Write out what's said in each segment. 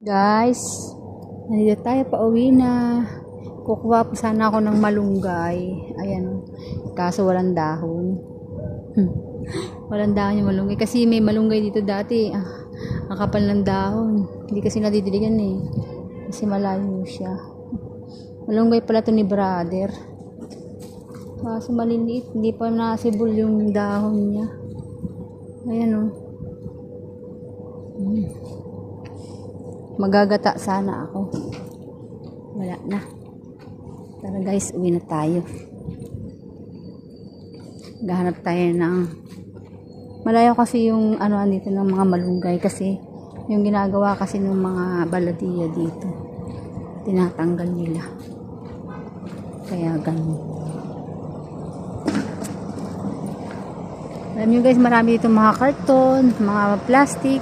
Guys, nandito tayo, pauwi na. Kukuha pa sana ako ng malunggay. Ayan, kaso walang dahon. Walang dahon yung malunggay. Kasi may malunggay dito dati. Ang kapal ng dahon. Hindi kasi nadidiligan eh. Kasi malayo siya. Malunggay pala to ni brother. Kaso maliliit. Hindi pa nasibol yung dahon niya. Ayan o. Magagata sana ako. Wala na. Tara guys, uwi na tayo. Gahanap tayo ng malayo kasi yung ano dito ng mga malunggay kasi yung ginagawa kasi ng mga baladiya dito. Tinatanggal nila. Kaya ganun. Alam nyo guys, marami dito mga karton, mga plastic.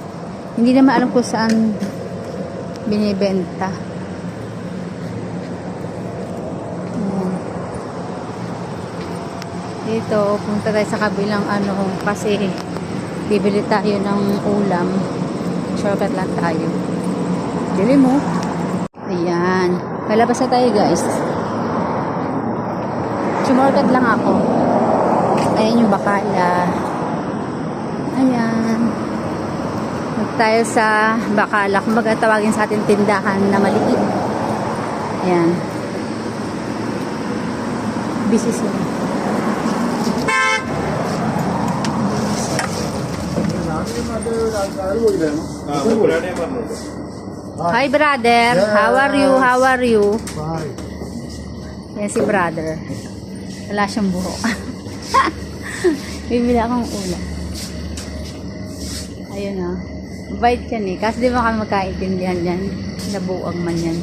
Hindi naman alam kung saan binibenta. Dito, punta tayo sa kabilang ano kasi bibili tayo ng ulam. Shortcut lang tayo. Bili mo. Ayan. Palabas na tayo guys. Shortcut lang ako. Ayan yung bakala. Ayan. Tayo sa bakala, kumbaga tawagin sa atin tindahan na maliit. Ayan. Busy sila. Hi brother, how are you? How are you? Yan si brother. Wala siyang buhok. Bibili akong ulam. Ayun o. Bait yan eh. Kasi di ba kami magkaintindihan yan? Nabuang man yan.